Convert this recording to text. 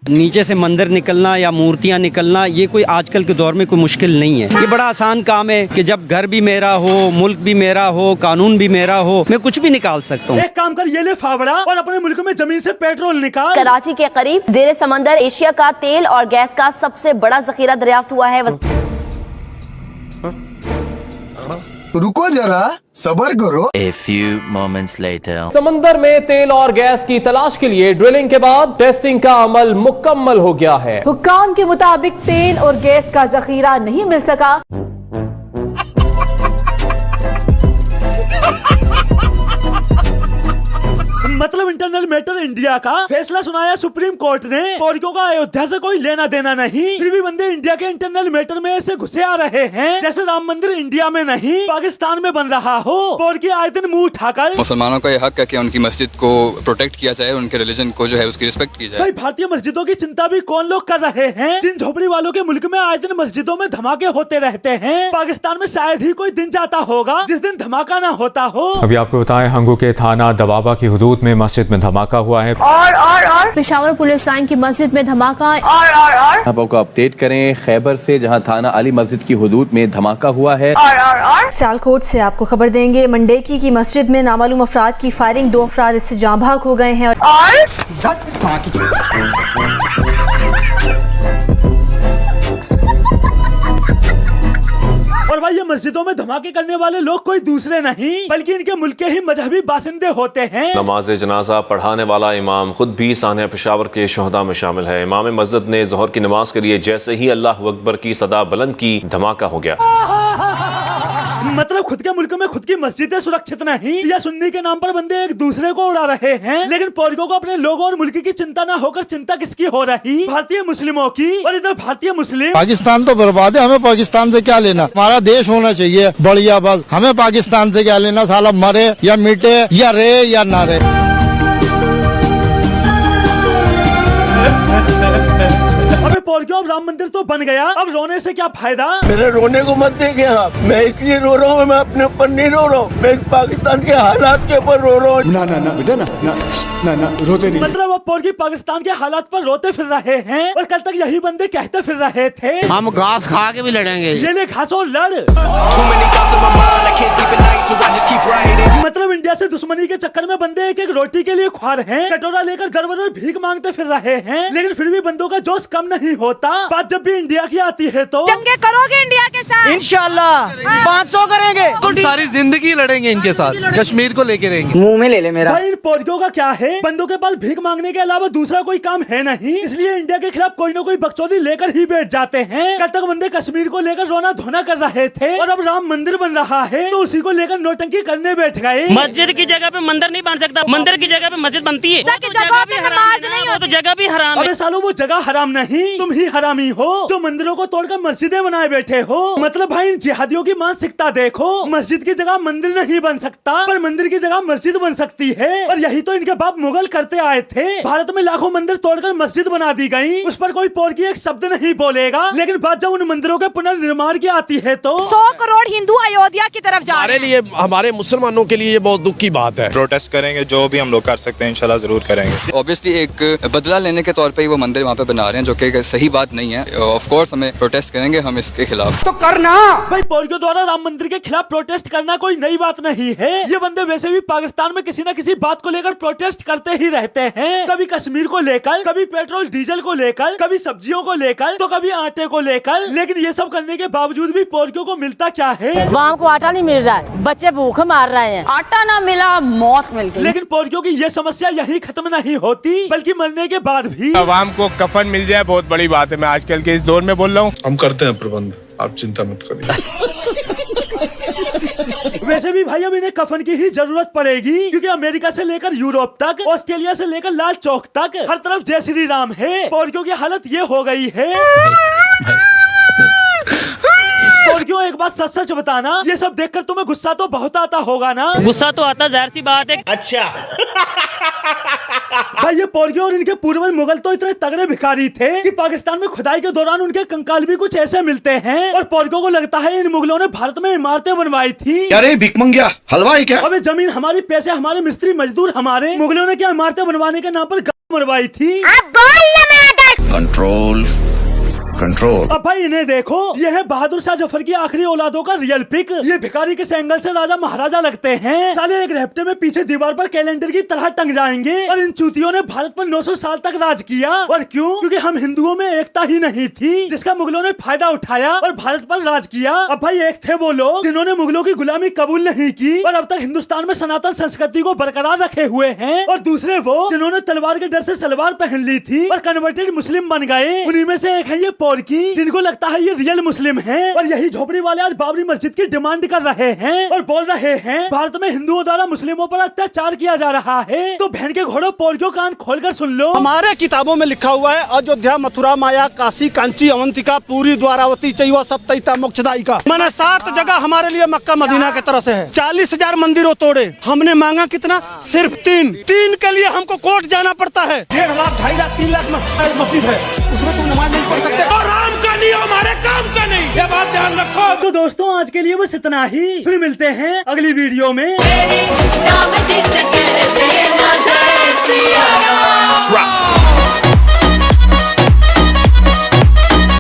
नीचे से मंदिर निकलना या मूर्तियाँ निकलना ये कोई आजकल के दौर में कोई मुश्किल नहीं है। ये बड़ा आसान काम है कि जब घर भी मेरा हो, मुल्क भी मेरा हो, कानून भी मेरा हो, मैं कुछ भी निकाल सकता हूँ। एक काम कर, ये ले फावड़ा और अपने मुल्क में जमीन से पेट्रोल निकाल। कराची के करीब जेर समंदर एशिया का तेल और गैस का सबसे बड़ा जखीरा दरियाफ्त हुआ है। रुको जरा, सब्र करो। A few moments later. समंदर में तेल और गैस की तलाश के लिए ड्रिलिंग के बाद टेस्टिंग का अमल मुकम्मल हो गया है। हुक्काम के मुताबिक तेल और गैस का जखीरा नहीं मिल सका। मतलब इंटरनल मैटर इंडिया का फैसला सुनाया सुप्रीम कोर्ट ने। पोर्कियों का अयोध्या से कोई लेना देना नहीं, फिर भी बंदे इंडिया के इंटरनल मैटर में ऐसे घुसे आ रहे हैं जैसे राम मंदिर इंडिया में नहीं पाकिस्तान में बन रहा हो। पोर्की आए दिन मुंह उठाकर मुसलमानों का ये हक है कि उनकी मस्जिद को प्रोटेक्ट किया जाए, उनके रिलीजन को जो है उसकी रिस्पेक्ट की जाए। भाई भारतीय मस्जिदों की चिंता भी कौन लोग कर रहे हैं? जिन झोपड़ी वालों के मुल्क में आए दिन मस्जिदों में धमाके होते रहते हैं, पाकिस्तान में शायद ही कोई दिन जाता होगा जिस दिन धमाका ना होता हो। अभी आपको बताएं, हंगू के थाना दवाबा की हुदूद में मस्जिद में धमाका हुआ है। और पेशावर पुलिस लाइन की मस्जिद में धमाका। और आपको अपडेट करें खैबर से, जहां थाना अली मस्जिद की हुदूद में धमाका हुआ है। और सियालकोट से आपको खबर देंगे, मंडेकी की मस्जिद में नामालूम अफराद की फायरिंग, 2 अफराद इससे जाँ भाग हो गए हैं। और भाई ये मस्जिदों में धमाके करने वाले लोग कोई दूसरे नहीं बल्कि इनके मुल्क के ही मजहबी बासिंदे होते हैं। नमाज जनाजा पढ़ाने वाला इमाम खुद भी सानिया पेशावर के शोहदा में शामिल है। इमाम मस्जिद ने जोहर की नमाज के लिए जैसे ही अल्लाह अकबर की सदा बुलंद की, धमाका हो गया। मतलब खुद के मुल्क में खुद की मस्जिदें सुरक्षित नहीं, या सुन्नी के नाम पर बंदे एक दूसरे को उड़ा रहे हैं। लेकिन पोर्कियों को अपने लोगों और मुल्क की चिंता ना होकर चिंता किसकी हो रही? भारतीय मुस्लिमों की। और इधर भारतीय मुस्लिम, पाकिस्तान तो बर्बाद है, हमें पाकिस्तान से क्या लेना? हमारा देश होना चाहिए बढ़िया, बस हमें पाकिस्तान से क्या लेना? साला मरे या मिटे या रहे या ना रहे। अबे पोर्कियों, अब राम मंदिर तो बन गया, अब रोने से क्या फायदा? मेरे रोने को मत देखिए आप, मैं इसलिए रो रहा हूँ, मैं अपने ऊपर नहीं रो रहा हूँ, मैं इस पाकिस्तान के हालात के ऊपर रो रहा हूँ। ना ना ना बेटा, ना ना ना ना रोते नहीं। मतलब अब पोर्की पाकिस्तान के हालात पर रोते फिर रहे हैं और कल तक यही बंदे कहते फिर रहे थे हम घास खा के भी लड़ेंगे। ये ले घासों लड़। मतलब इंडिया से दुश्मनी के चक्कर में बंदे एक एक रोटी के लिए ख्वार हैं, कटोरा लेकर दर बदर भीख मांगते फिर रहे हैं। लेकिन फिर भी बंदों का जोश कम नहीं होता। बात जब भी इंडिया की आती है तो जंगे करोगे इंडिया के साथ? इंशाल्लाह 500 करेंगे। हम सारी जिंदगी लड़ेंगे इनके साथ, कश्मीर को लेके रहेंगे। मुंह में ले ले मेरा। भाई इन पोर्कियों का क्या है, बंदों के पास भीख मांगने के अलावा दूसरा कोई काम है नहीं, इसलिए इंडिया के खिलाफ कोई न कोई बकचोदी लेकर ही बैठ जाते हैं। कल तक बंदे कश्मीर को लेकर रोना धोना कर रहे थे और अब राम मंदिर बन रहा है तो उसी को लेकर नौटंकी करने बैठ गए। मस्जिद की जगह पे मंदिर नहीं बन सकता, मंदिर की जगह पे मस्जिद बनती है। तो जगह पे नमाज नहीं होती, तो जगह भी हराम है। अबे सालों, वो जगह हराम नहीं, तुम ही हरामी हो जो मंदिरों को तोड़कर मस्जिदें बनाए बैठे हो। मतलब भाई इन जिहादियों की मानसिकता देखो, मस्जिद की जगह मंदिर नहीं बन सकता पर मंदिर की जगह मस्जिद बन सकती है। और यही तो इनके बाप मुगल करते आए थे। भारत में लाखों मंदिर तोड़कर मस्जिद बना दी गई, उस पर कोई पोर्की एक शब्द नहीं बोलेगा। लेकिन बात जब उन मंदिरों के पुनर्निर्माण की आती है तो 100 करोड़ हिंदू अयोध्या की तरफ जा रहे हैं। हमारे मुसलमानों के लिए ये बहुत दुख की बात है। प्रोटेस्ट करेंगे, जो भी हम लोग कर सकते हैं इंशाल्लाह जरूर करेंगे। ऑब्वियसली एक बदला लेने के तौर पे ही वो मंदिर वहाँ पे बना रहे हैं, जो कि सही बात नहीं है। ऑफ कोर्स हमें प्रोटेस्ट करेंगे हम इसके खिलाफ। तो करना भाई, पोर्कियों द्वारा राम मंदिर के खिलाफ प्रोटेस्ट करना कोई नई बात नहीं है। ये बंदे वैसे भी पाकिस्तान में किसी न किसी बात को लेकर प्रोटेस्ट करते ही रहते हैं। कभी कश्मीर को लेकर, कभी पेट्रोल डीजल को लेकर, कभी सब्जियों को लेकर, तो कभी आटे को लेकर। लेकिन ये सब करने के बावजूद भी पोर्कियों को मिलता क्या है? वाम को आटा नहीं मिल रहा है, बच्चे भूखे मार रहे हैं, आटा ना मिला मौत मिल गई। लेकिन पोर्कियों की ये समस्या यही खत्म नहीं होती बल्कि मरने के बाद भी। आवाम को कफन मिल जाए बहुत बड़ी बात है, मैं आजकल के इस दौर में बोल रहा हूँ। हम करते हैं प्रबंध, आप चिंता मत करिए। वैसे भी भाई अब इन्हें कफन की ही जरूरत पड़ेगी, क्योंकि अमेरिका से लेकर यूरोप तक, ऑस्ट्रेलिया से लेकर लाल चौक तक हर तरफ जय श्री राम है। पोर्कियों की हालत ये हो गई है। पोर्कियों, एक बात सच सच बताना, ये सब देखकर तुम्हें गुस्सा तो बहुत आता होगा ना? गुस्सा तो आता, जाहिर सी बात है। अच्छा भाई ये पोर्कियों और इनके पूर्वज मुगल तो इतने तगड़े भिखारी थे कि पाकिस्तान में खुदाई के दौरान उनके कंकाल भी कुछ ऐसे मिलते हैं। और पोर्कियों को लगता है इन मुगलों ने भारत में इमारतें बनवाई थी। अरे भिखमंगिया हलवाई क्या? अबे जमीन हमारी, पैसे हमारे, मिस्त्री मजदूर हमारे, मुगलों ने क्या इमारतें बनवाने के नाम पर मरवाई थी? Control control. अब भाई इन्हें देखो, ये है बहादुर शाह जफर की आखिरी औलादों का रियल पिक। ये भिखारी किस एंगल से राजा महाराजा लगते हैं। साले एक हफ्ते में पीछे दीवार पर कैलेंडर की तरह टंग जाएंगे। और इन चूतियों ने भारत पर 900 साल तक राज किया। और क्यों? क्योंकि हम हिंदुओं में एकता ही नहीं थी, जिसका मुगलों ने फायदा उठाया और भारत पर राज किया। अब भाई एक थे वो लोग जिन्होंने मुगलों की गुलामी कबूल नहीं की और अब तक हिंदुस्तान में सनातन संस्कृति को बरकरार रखे हुए हैं। और दूसरे वो जिन्होंने तलवार के डर से सलवार पहन ली थी और कन्वर्टेड मुस्लिम बन गए। उन्हीं में से एक है ये पोरकी, जिनको लगता है ये रियल मुस्लिम हैं। और यही झोपड़ी वाले आज बाबरी मस्जिद की डिमांड कर रहे हैं और बोल रहे हैं भारत में हिंदुओं द्वारा मुस्लिमों पर अत्याचार किया जा रहा है। तो बहन के घोड़ों पोरकियों कान खोलकर सुन लो। हमारे किताबों में लिखा हुआ है अयोध्या, मथुरा, माया, काशी, कांची, अवंतिका, पूरी, द्वारावती, चैवा, सप्तैता, मोक्षदायिका। मैंने 7 जगह हमारे लिए मक्का मदीना की तरफ से है। 40,000 मंदिरों तोड़े, हमने मांगा कितना? सिर्फ 3 के लिए हमको कोर्ट जाना पड़ता है। 1.5 लाख 2.5 लाख 3 लाख मस्जिद है, उसमें तुम नमाज नहीं पढ़ सकते। और राम का नहीं, हमारे काम का नहीं, ये बात ध्यान रखो। तो दोस्तों आज के लिए बस इतना ही, फिर मिलते हैं अगली वीडियो में।